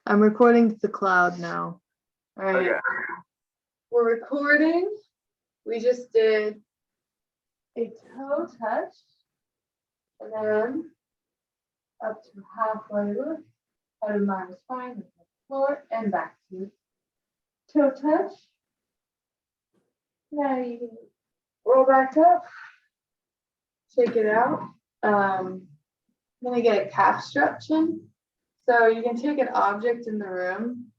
I'm recording to the cloud now. All right. Okay. We're recording. We just did a toe touch and then up to halfway lift out of my spine with the floor and back to toe touch. Now you can roll back up, shake it out. I'm gonna get a calf stretching. So you can take an object in the room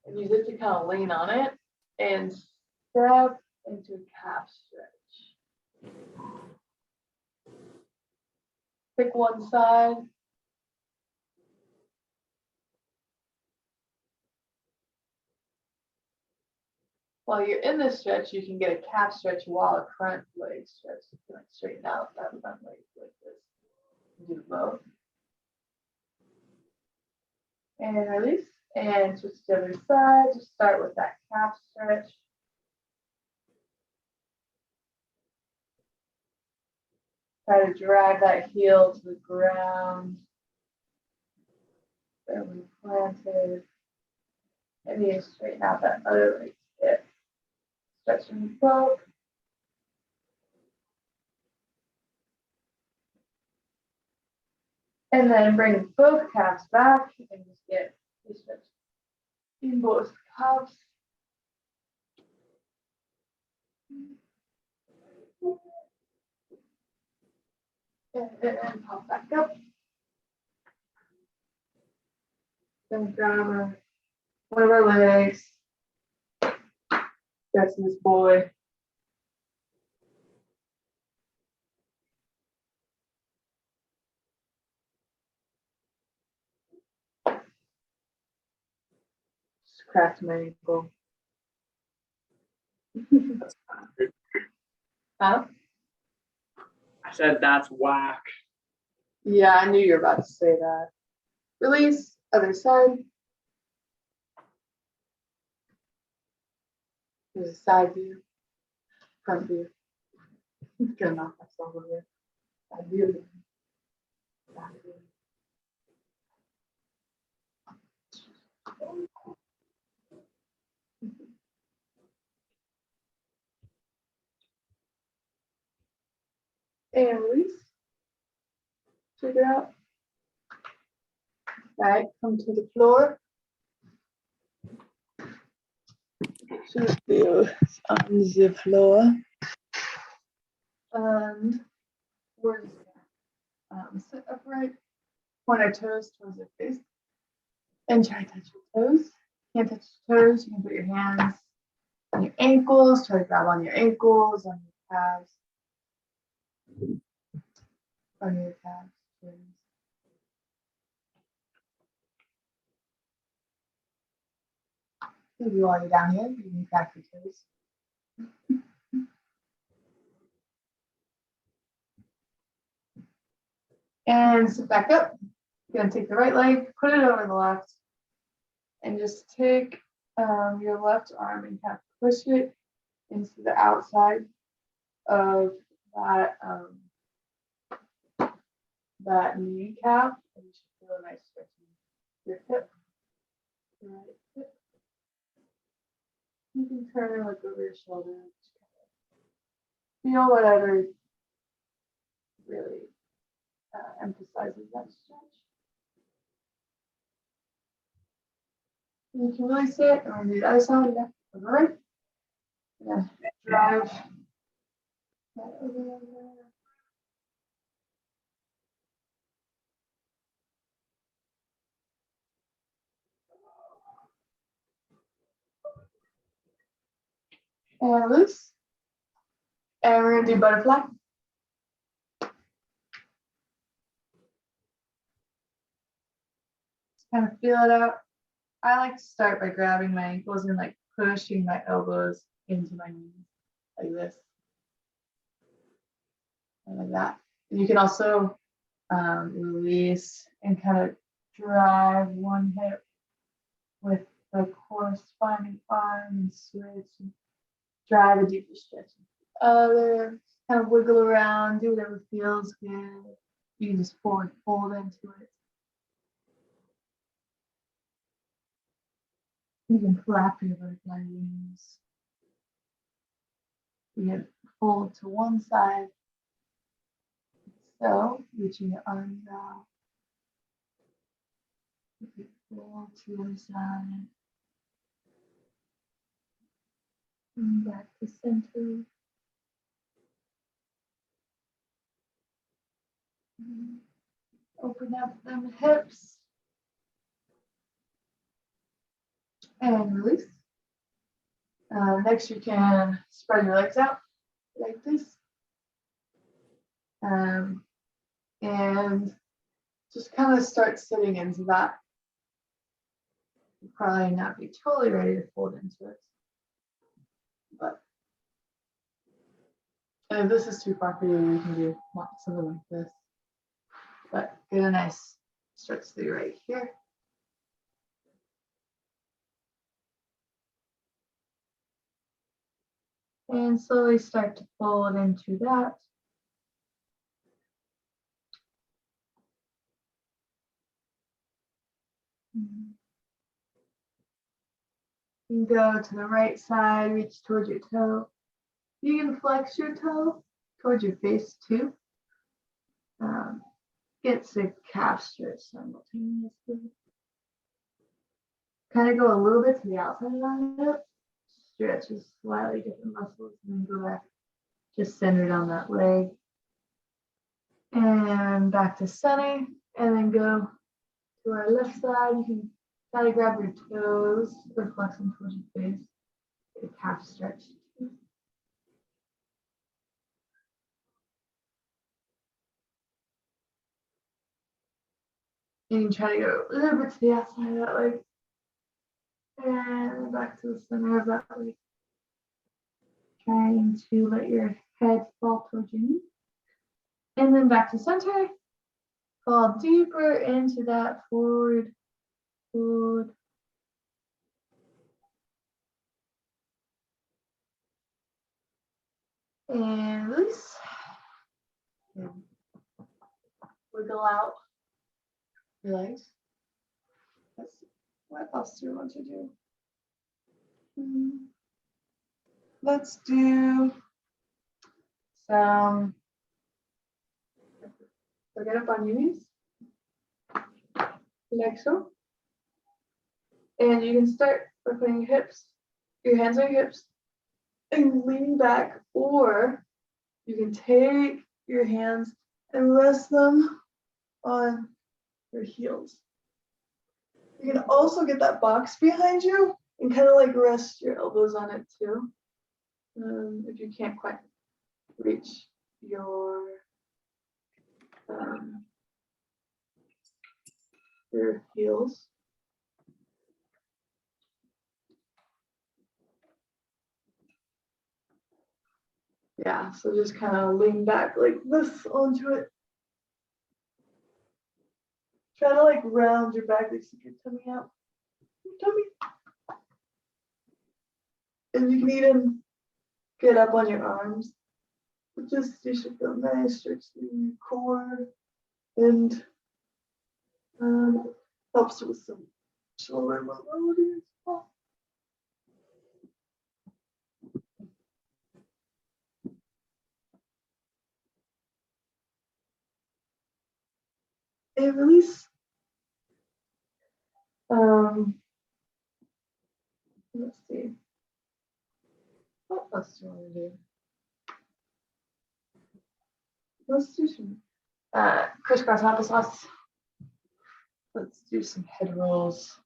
and use it to kind of lean on it and step into a calf stretch. Pick one side. While you're in this stretch, you can get a calf stretch while a front leg stretch. You can like straighten out that front leg like this. Do both. And release. And switch to the other side. Just start with that calf stretch. Try to drag that heel to the ground. Firmly planted. And you straighten out that other leg hip. Stretching both. And then bring both calves back and just get a stretch in both calves. And then pop back up. Then grab one of our legs. That's this boy. Just cracked my ankle. Huh? I said that's whack. Yeah, I knew you were about to say that. Release, other side. There's a side view, front view. I'm gonna knock myself over. Side view. Side view. And release. Check it out. All right, come to the floor. Just feel on the floor. And we're just gonna sit upright, point our toes towards our face, and try to touch your toes. Can't touch your toes, you can put your hands on your ankles, try to grab on your ankles, on your calves, on your calves. Maybe while you're down here, you can crack your toes. And sit back up. You're gonna take the right leg, put it over the left, and just take your left arm and kind of push it into the outside of that kneecap, and you should feel a nice stretching your hip. Right hip. You can turn and look over your shoulder. Feel whatever really emphasizes that stretch. And you can really see it. And we'll do the other side. Yeah. Over right. Yeah. Drive that over there. And loose. And we're gonna do butterfly. Just kind of feel it out. I like to start by grabbing my ankles and like pushing my elbows into my knees like this. And like that. And you can also release and kind of drive one hip with the corresponding arm and switch and drive a deeper stretch. Other, kind of wiggle around, do whatever feels good. You can just forward fold into it. You can flap your butterfly wings. You can fold to one side. So, reaching your arms out. You can fold to one side. And back to center. Open up them hips. And release. Next, you can spread your legs out like this. And just kind of start sitting into that. You'll probably not be totally ready to fold into it. But if this is too far for you, you can do something like this. But get a nice stretch through right here. And slowly start to fold into that. You can go to the right side, reach towards your toe. You can flex your toe towards your face too. Get the calf stretch simultaneously. Kind of go a little bit to the outside of the hip. Stretches slightly different muscles and then go back just centered on that leg. And back to center and then go to our left side. You can kind of grab your toes or flex them towards your face. Get a calf stretch. You can try to go a little bit to the outside of that leg. And back to the center of that leg. Trying to let your head fall towards your knee. And then back to center. Fall deeper into that forward fold. And release. And wiggle out your legs. Let's see. What else do you want to do? Let's do some. So get up on your knees, like so. And you can start by putting your hips, your hands on your hips, and leaning back, or you can take your hands and rest them on your heels. You can also get that box behind you and kind of like rest your elbows on it too. If you can't quite reach your heels. Yeah, so just kind of lean back like this onto it. Try to like round your back, like stick your tummy out. Your tummy. And you can even get up on your arms. But just you should feel nice, stretch your core, and helps with some shoulder mobility as well. And release. Let's see. What else do you want to do? Let's do some crisscross applesauce. Let's do some head rolls.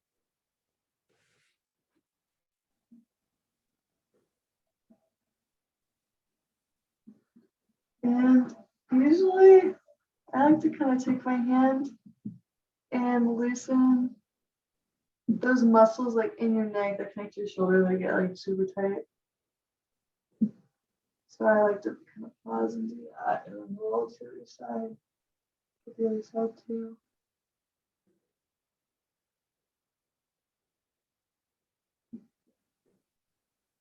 And usually I like to kind of take my hand and loosen those muscles like in your neck that connect to your shoulder, they get like super tight. So I like to kind of pause and do that and then roll to the other side. To the other side too.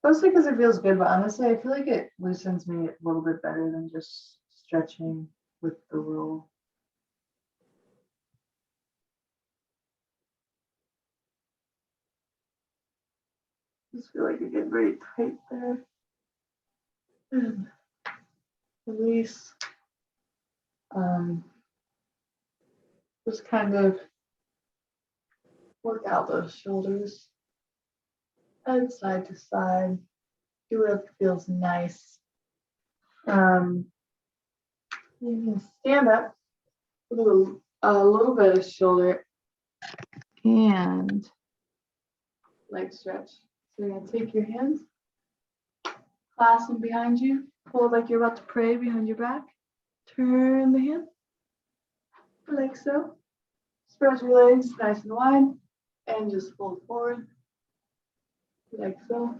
Mostly because it feels good, but honestly, I feel like it loosens me a little bit better than just stretching with the roll. Just feel like you get very tight there. And release. Just kind of work out those shoulders. And side to side. Do what feels nice. You can stand up with a little bit of shoulder and leg stretch. So you're gonna take your hands, clasp them behind you, hold like you're about to pray behind your back. Turn the hand, like so. Spread your legs nice and wide, and just fold forward, like so.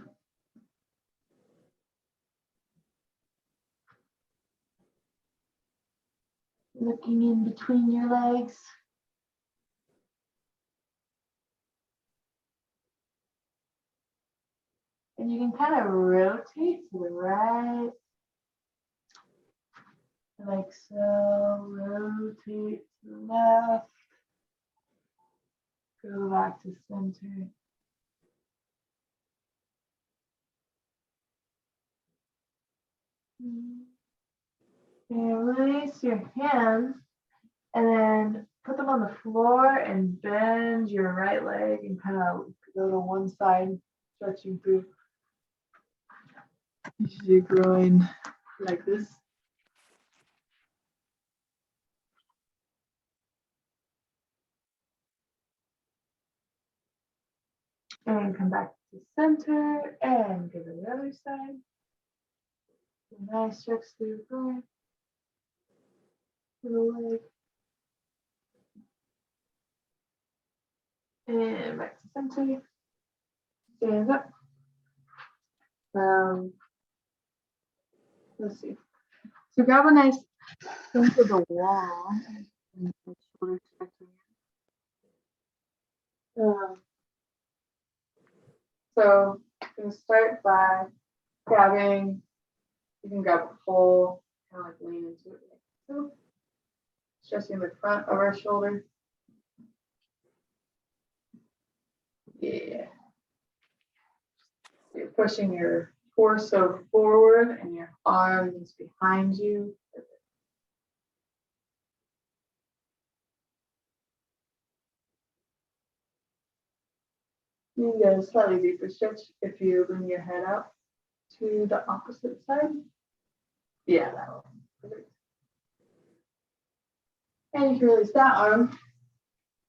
Looking in between your legs. And you can kind of rotate to the right, like so, rotate to the left, go back to center. And release your hands and then put them on the floor and bend your right leg and kind of go to one side, stretching through your groin like this. And come back to center and go to the other side. Nice stretch through your groin. To the leg. And back to center. Stand up. Let's see. So grab a nice piece of the wall. Shoulder stretching. So I'm going to start by grabbing, you can grab a pole, kind of like lean into it like so. Stretching the front of our shoulder. Yeah. So you're pushing your torso forward and your arms behind you. You can get a slightly deeper stretch if you bring your head out to the opposite side. Yeah, that will. Perfect. And you can release that arm,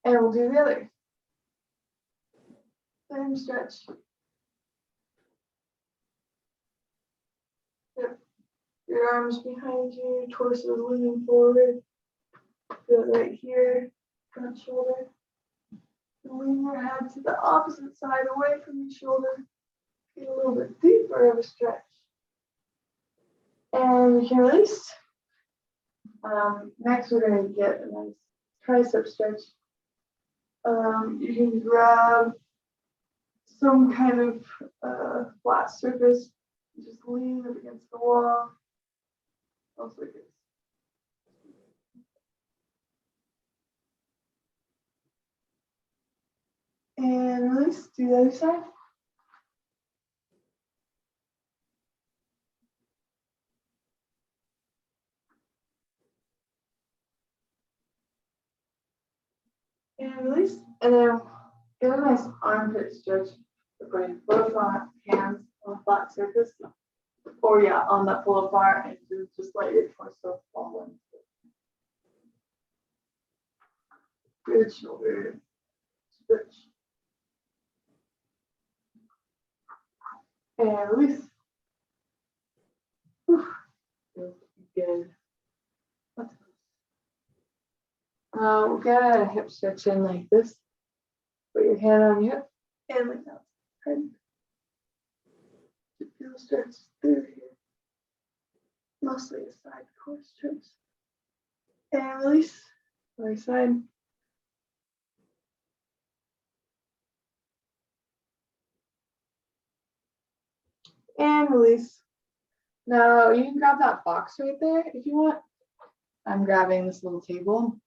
and we'll do the other. Same stretch. Yep. Your arms behind you, torso leaning forward. Feel it right here, front shoulder. Lean your head to the opposite side, away from your shoulder. Get a little bit deeper of a stretch. And you can release. Next, we're going to get a nice tricep stretch. You can grab some kind of flat surface. Just lean up against the wall. Also good. And release. Do the other side. And release. And then get a nice armpit stretch. Putting both hands on a flat surface. Or yeah, on that pull apart, and just let your torso fall into it. Good shoulder stretch. And release. Whew. Feels good. We'll get a hip stretch in like this. Put your hand on your hip and like that. And feel stretch through here. Mostly a side core stretch. And release. Other side. And release. Now you can grab that box right there if you want. I'm grabbing this little table.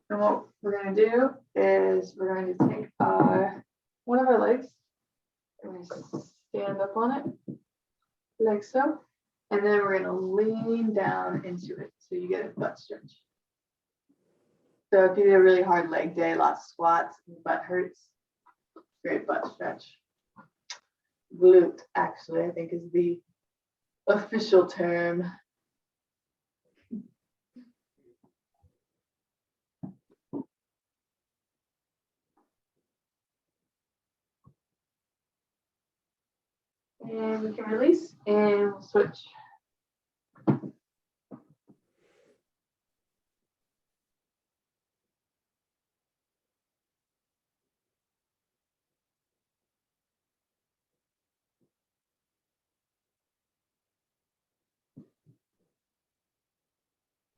And what we're going to do is we're going to take one of our legs and stand up on it, like so. And then we're gonna lean down into it, so you get a butt stretch. So if you do a really hard leg day, lots of squats, and your butt hurts, great butt stretch. Glute, actually, I think is the official term. And we can release and we'll switch.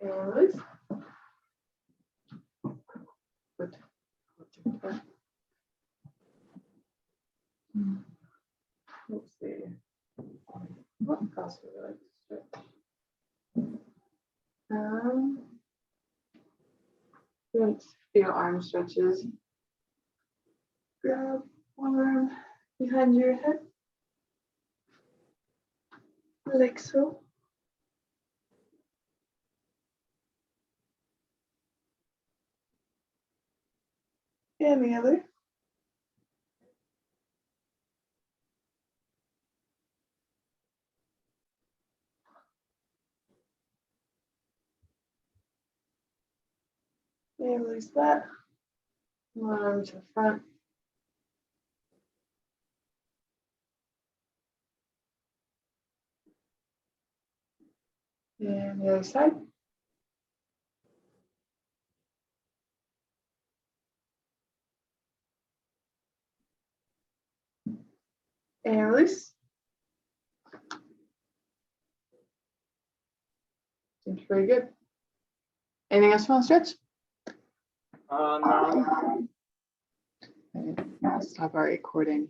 And release. Good. Let's see. What else would I like to stretch? Let's do arm stretches. Grab one arm behind your head, like so. And the other. And release that. One arm to the front. And the other side. And release. Seems pretty good. Anything else you want to stretch? No. Let's stop our recording.